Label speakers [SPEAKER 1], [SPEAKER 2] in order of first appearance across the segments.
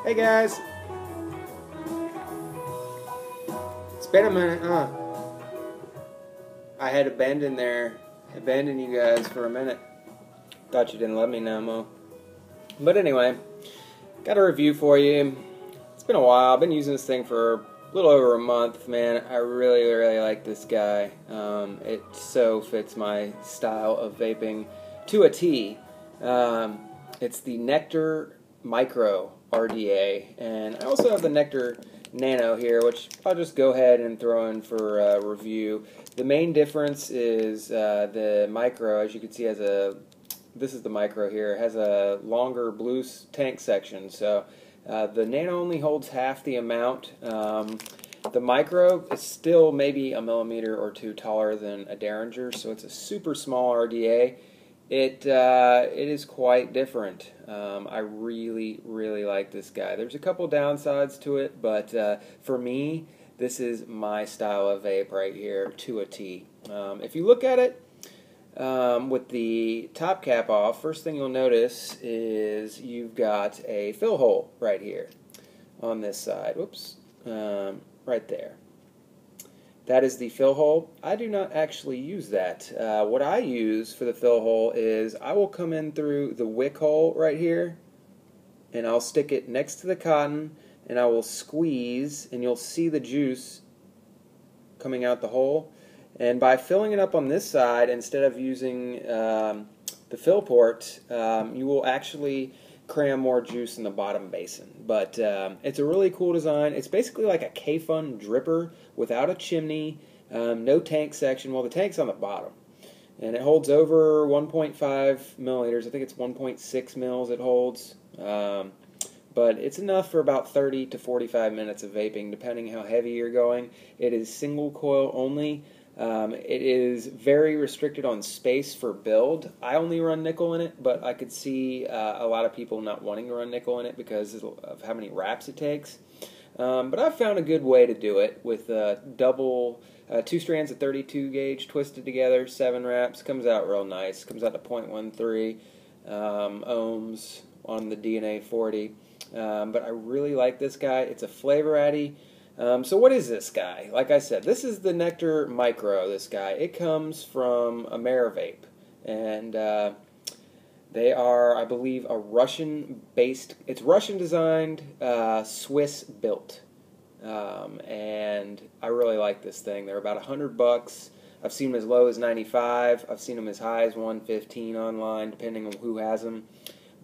[SPEAKER 1] Hey guys, it's been a minute, huh? I had abandoned you guys for a minute. Thought you didn't love me no more. But anyway, got a review for you. It's been a while. I've been using this thing for a little over a month, man. I really like this guy. It so fits my style of vaping to a T. It's the Nectar Micro RDA, and I also have the Nectar Nano here, which I'll just go ahead and throw in for review. The main difference is the Micro, as you can see, this is the Micro here, has a longer blue tank section. So the Nano only holds half the amount. The Micro is still maybe a millimeter or two taller than a Derringer, so it's a super small RDA. It is quite different. I really like this guy. There's a couple downsides to it, but for me, this is my style of vape right here to a T. If you look at it with the top cap off, first thing you'll notice is you've got a fill hole right here on this side. Whoops, right there. That is the fill hole. I do not actually use that. What I use for the fill hole is I will come in through the wick hole right here, and I'll stick it next to the cotton, and I will squeeze, and you'll see the juice coming out the hole. And by filling it up on this side, instead of using the fill port, you will actually cram more juice in the bottom basin. But it's a really cool design. It's basically like a K-Fun dripper without a chimney, no tank section. Well, the tank's on the bottom, and it holds over 1.5 milliliters. I think it's 1.6 mils it holds, but it's enough for about 30 to 45 minutes of vaping, depending how heavy you're going. It is single coil only. It is very restricted on space for build. I only run nickel in it, but I could see a lot of people not wanting to run nickel in it because of how many wraps it takes. But I've found a good way to do it with two strands of 32 gauge twisted together, 7 wraps. Comes out real nice. Comes out to 0.13 ohms on the DNA 40. But I really like this guy. It's a flavor addy. So what is this guy? Like I said, this is the Nectar Micro, this guy. It comes from Amerpoint, and they are, I believe, a Russian-based, it's Russian-designed, Swiss-built, and I really like this thing. They're about $100. I've seen them as low as 95. I've seen them as high as 115 online, depending on who has them.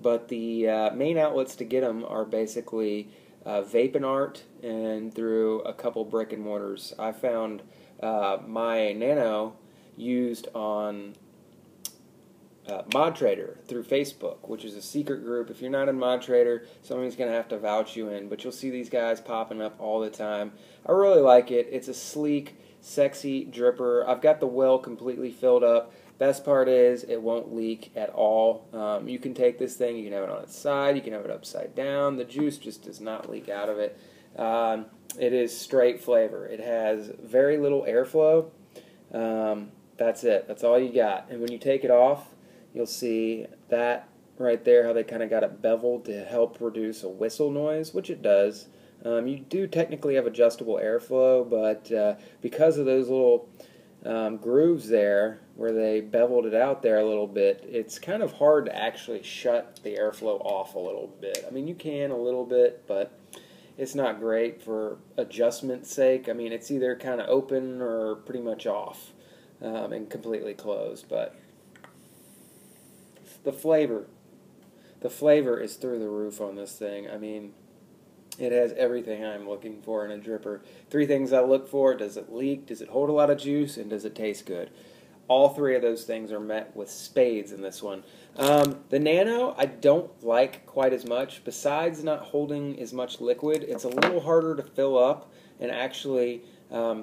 [SPEAKER 1] But the main outlets to get them are basically Vape Art and through a couple brick and mortars. I found my Nano used on Mod Trader through Facebook, which is a secret group. If you're not in Mod Trader, somebody's going to have to vouch you in, but you'll see these guys popping up all the time. I really like it. It's a sleek, sexy dripper. I've got the well completely filled up. Best part is it won't leak at all. You can take this thing, you can have it on its side, you can have it upside down. The juice just does not leak out of it. It is straight flavor. It has very little airflow. That's it. That's all you got. And when you take it off, you'll see that right there, how they kind of got it beveled to help produce a whistle noise, which it does. You do technically have adjustable airflow, but because of those little grooves there where they beveled it out there a little bit, it's kind of hard to actually shut the airflow off a little bit. I mean, you can a little bit, but it's not great for adjustment's sake. I mean, it's either kind of open or pretty much off and completely closed. But the flavor is through the roof on this thing. I mean, it has everything I'm looking for in a dripper. 3 things I look for: does it leak, does it hold a lot of juice, and does it taste good? All 3 of those things are met with spades in this one. The Nano I don't like quite as much. Besides not holding as much liquid, it's a little harder to fill up and actually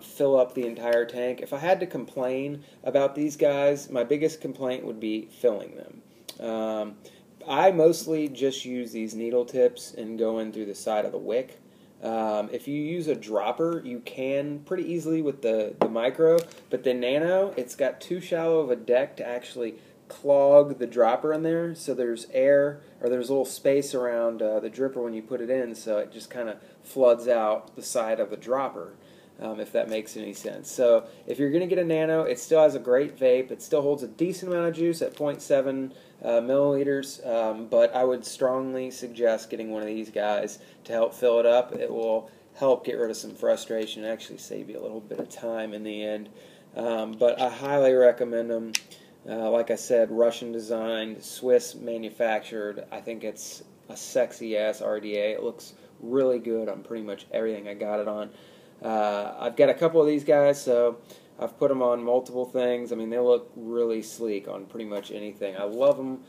[SPEAKER 1] fill up the entire tank. If I had to complain about these guys, my biggest complaint would be filling them. I mostly just use these needle tips and go in through the side of the wick. If you use a dropper, you can pretty easily with the Micro, but the Nano, it's got too shallow of a deck to actually clog the dropper in there, so there's air, or there's a little space around the dripper when you put it in, so it just kind of floods out the side of the dropper, if that makes any sense. So if you're going to get a Nano, it still has a great vape. It still holds a decent amount of juice at 0.7 milliliters, but I would strongly suggest getting one of these guys to help fill it up. It will help get rid of some frustration and actually save you a little bit of time in the end. But I highly recommend them. Like I said, Russian designed, Swiss manufactured. I think it's a sexy ass RDA. It looks really good on pretty much everything I got it on. I've got a couple of these guys, so I've put them on multiple things. I mean, they look really sleek on pretty much anything. I love them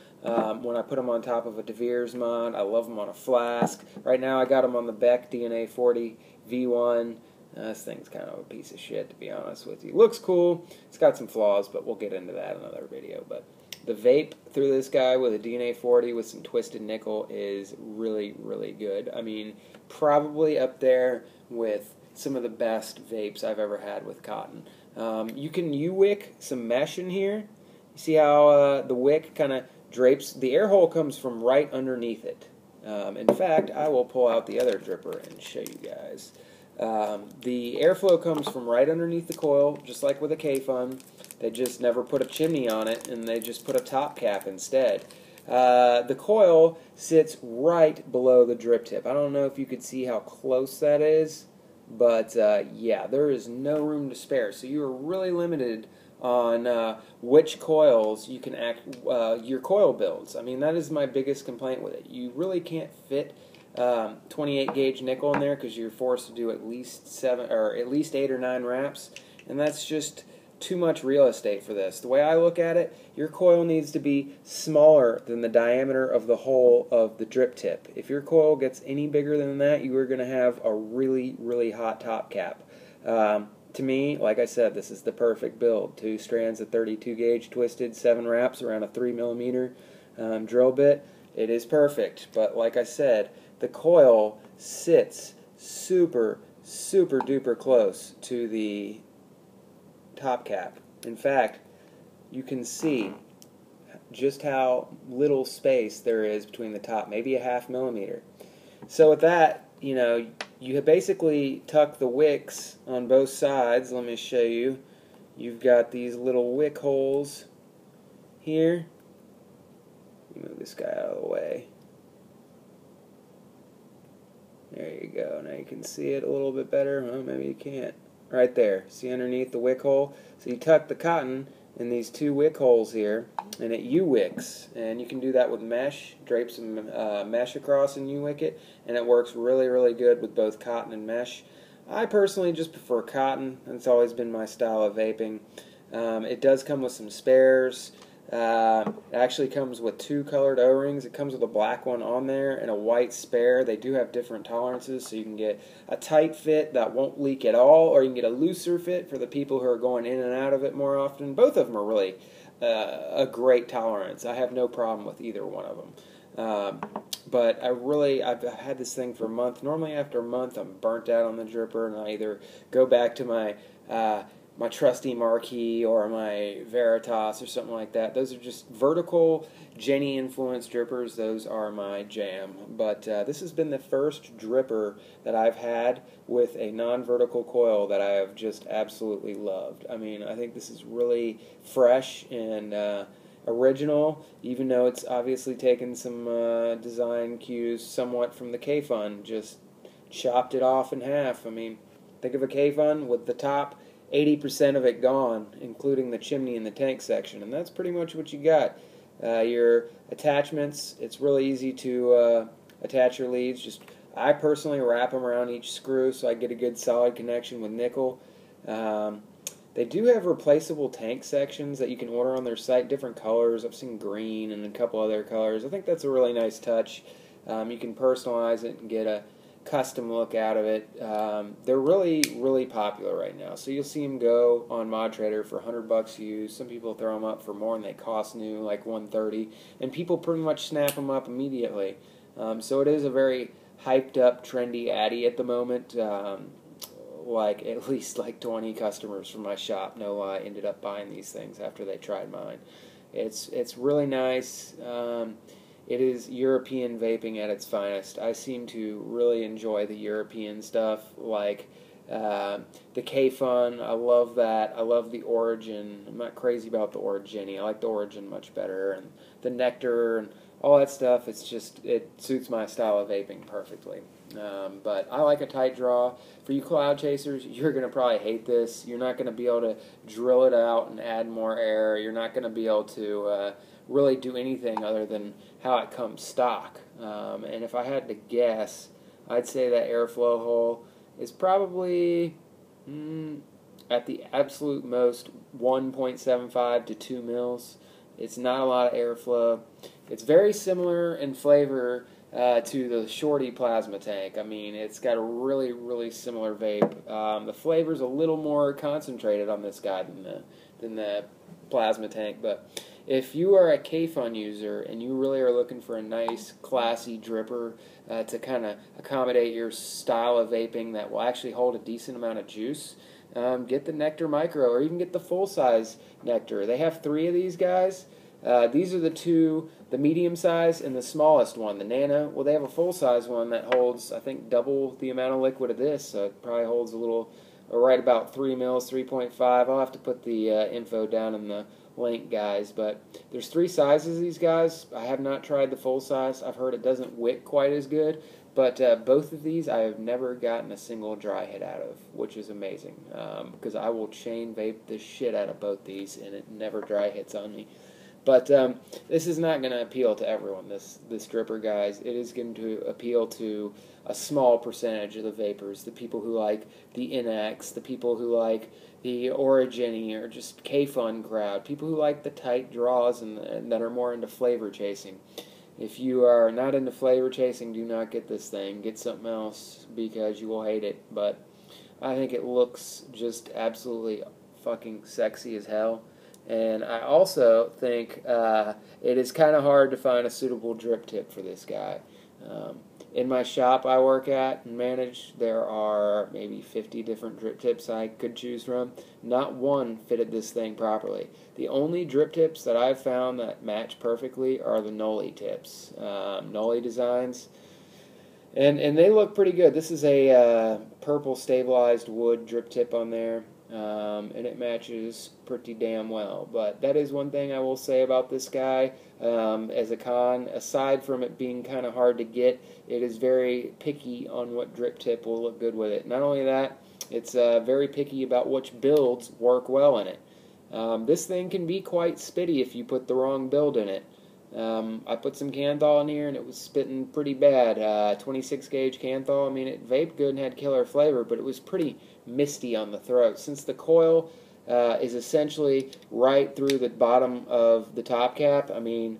[SPEAKER 1] when I put them on top of a De Beers mod. I love them on a flask. Right now I got them on the Beck DNA 40 V1. This thing's kind of a piece of shit, to be honest with you. Looks cool. It's got some flaws, but we'll get into that in another video. But the vape through this guy with a DNA 40 with some twisted nickel is really, really good. I mean, probably up there with some of the best vapes I've ever had with cotton. You can U-wick some mesh in here. You see how the wick kind of drapes? The air hole comes from right underneath it. In fact, I will pull out the other dripper and show you guys. The airflow comes from right underneath the coil, just like with a K-Fun. They just never put a chimney on it, and they just put a top cap instead. The coil sits right below the drip tip. I don't know if you could see how close that is, but yeah, there is no room to spare. So you are really limited on which coils you can your coil builds. I mean, that is my biggest complaint with it. You really can't fit 28 gauge nickel in there because you're forced to do at least 8 or 9 wraps, and that's just too much real estate for this. The way I look at it, your coil needs to be smaller than the diameter of the hole of the drip tip. If your coil gets any bigger than that, you are going to have a really, really hot top cap. To me, like I said, this is the perfect build. 2 strands of 32 gauge twisted, 7 wraps around a 3mm drill bit. It is perfect, but like I said, the coil sits super, super duper close to the top cap. In fact, you can see just how little space there is between the top, maybe a ½ millimeter. So with that, you know, you basically tuck the wicks on both sides. Let me show you. You've got these little wick holes here. Move this guy out of the way. There you go. Now you can see it a little bit better. Well, maybe you can't. Right there. See underneath the wick hole? So you tuck the cotton in these 2 wick holes here, and it U-wicks. And you can do that with mesh. Drape some mesh across and U-wick it, and it works really, really good with both cotton and mesh. I personally just prefer cotton. That's always been my style of vaping. It does come with some spares. It actually comes with 2 colored O-rings. It comes with a black one on there and a white spare. They do have different tolerances, so you can get a tight fit that won't leak at all, or you can get a looser fit for the people who are going in and out of it more often. Both of them are really a great tolerance. I have no problem with either one of them. But I've had this thing for a month. Normally after a month I'm burnt out on the dripper, and I either go back to my trusty Marquee or my Veritas or something like that. Those are just vertical Jenny influenced drippers. Those are my jam. But this has been the first dripper that I've had with a non-vertical coil that I have just absolutely loved. I mean, I think this is really fresh and original, even though it's obviously taken some design cues somewhat from the K-Fun. Just chopped it off in half. I mean, think of a K-Fun with the top 80% of it gone, including the chimney and the tank section, and that's pretty much what you got. Your attachments, it's really easy to attach your leads. I personally wrap them around each screw so I get a good solid connection with nickel. They do have replaceable tank sections that you can order on their site, different colors. I've seen green and a couple other colors. I think that's a really nice touch. You can personalize it and get a custom look out of it. They're really, really popular right now. So you'll see them go on ModTrader for $100 used. Some people throw them up for more, and they cost new, like $130. And people pretty much snap them up immediately. So it is a very hyped up, trendy Addy at the moment. Like at least like 20 customers from my shop, no lie, ended up buying these things after they tried mine. It's really nice. It is European vaping at its finest. I seem to really enjoy the European stuff, like the K-Fun. I love that. I love the Origin. I'm not crazy about the Origin. I like the Origin much better, and the Nectar and all that stuff. It's just, it suits my style of vaping perfectly. But I like a tight draw. For you cloud chasers, you're going to probably hate this. You're not going to be able to drill it out and add more air. You're not going to be able to really do anything other than how it comes stock. And if I had to guess, I'd say that airflow hole is probably at the absolute most 1.75 to 2 mils. It's not a lot of airflow. It's very similar in flavor to the Shorty plasma tank. I mean, it's got a really, really similar vape. The flavor's a little more concentrated on this guy than the plasma tank, but if you are a K-Fun user and you really are looking for a nice, classy dripper to kind of accommodate your style of vaping that will actually hold a decent amount of juice, get the Nectar Micro, or even get the full-size Nectar. They have 3 of these guys. These are the 2, the medium size and the smallest one, the Nano. Well, they have a full-size one that holds, I think, double the amount of liquid of this, so it probably holds a little, right about 3 mils, 3.5. I'll have to put the info down in the link, guys, but there's 3 sizes of these guys. I have not tried the full size. I've heard it doesn't wick quite as good, but both of these I have never gotten a single dry hit out of, which is amazing, because I will chain vape the shit out of both these and it never dry hits on me. But this is not going to appeal to everyone, this dripper, guys. It is going to appeal to a small percentage of the vapors, the people who like the NX, the people who like the Origin or just K-Fun crowd, people who like the tight draws and that are more into flavor chasing. If you are not into flavor chasing, do not get this thing. Get something else because you will hate it. But I think it looks just absolutely fucking sexy as hell. And I also think it is kind of hard to find a suitable drip tip for this guy. In my shop I work at and manage, there are maybe 50 different drip tips I could choose from. Not one fitted this thing properly. The only drip tips that I've found that match perfectly are the Noli tips, Noli designs. And they look pretty good. This is a purple stabilized wood drip tip on there. And it matches pretty damn well. But that is one thing I will say about this guy as a con. Aside from it being kind of hard to get, it is very picky on what drip tip will look good with it. Not only that, it's very picky about which builds work well in it. This thing can be quite spitty if you put the wrong build in it. I put some Canthal in here and it was spitting pretty bad. 26 gauge Canthal, I mean, it vaped good and had killer flavor, but it was pretty misty on the throat. Since the coil is essentially right through the bottom of the top cap, I mean,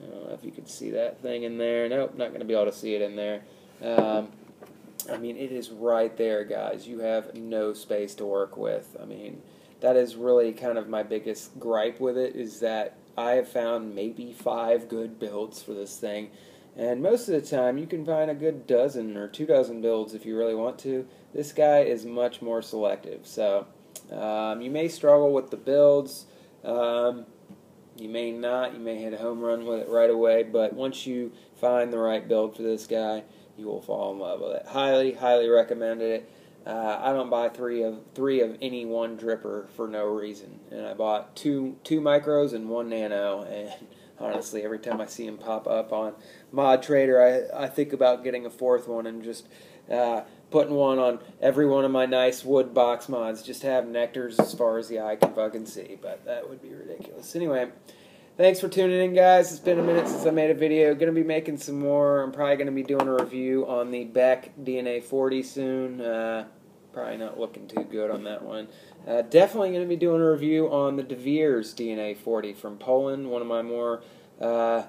[SPEAKER 1] I don't know if you can see that thing in there. Nope, not going to be able to see it in there. I mean, it is right there, guys. You have no space to work with. I mean, that is really kind of my biggest gripe with it, is that I have found maybe 5 good builds for this thing, and most of the time you can find a good dozen or 2 dozen builds if you really want to. This guy is much more selective, so you may struggle with the builds. You may not. You may hit a home run with it right away, but once you find the right build for this guy, you will fall in love with it. Highly, highly recommended it. I don't buy three of any one dripper for no reason, and I bought two micros and 1 nano, and honestly, every time I see them pop up on Mod Trader, I think about getting a 4th one and just putting one on every one of my nice wood box mods, just have nectars as far as the eye can fucking see, but that would be ridiculous. Anyway, thanks for tuning in, guys. It's been a minute since I made a video. Going to be making some more. I'm probably going to be doing a review on the Beck DNA 40 soon. Probably not looking too good on that one. Definitely going to be doing a review on the De Beers DNA 40 from Poland, one of my more, I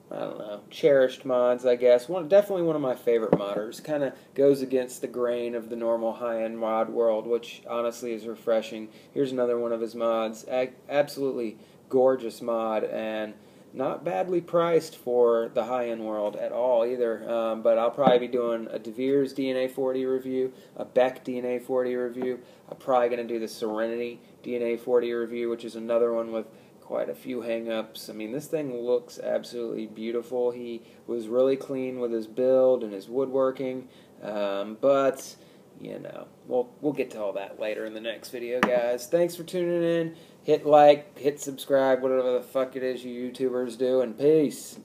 [SPEAKER 1] don't know, cherished mods, I guess. Definitely one of my favorite modders. Kind of goes against the grain of the normal high-end mod world, which honestly is refreshing. Here's another one of his mods. Absolutely gorgeous mod, and not badly priced for the high-end world at all either. But I'll probably be doing a De Beers DNA 40 review, a Beck DNA 40 review. I'm probably going to do the Serenity DNA 40 review, which is another one with quite a few hang-ups. I mean, this thing looks absolutely beautiful. He was really clean with his build and his woodworking, but you know, we'll get to all that later in the next video, guys. Thanks for tuning in. Hit like, hit subscribe, whatever the fuck it is you YouTubers do, and peace.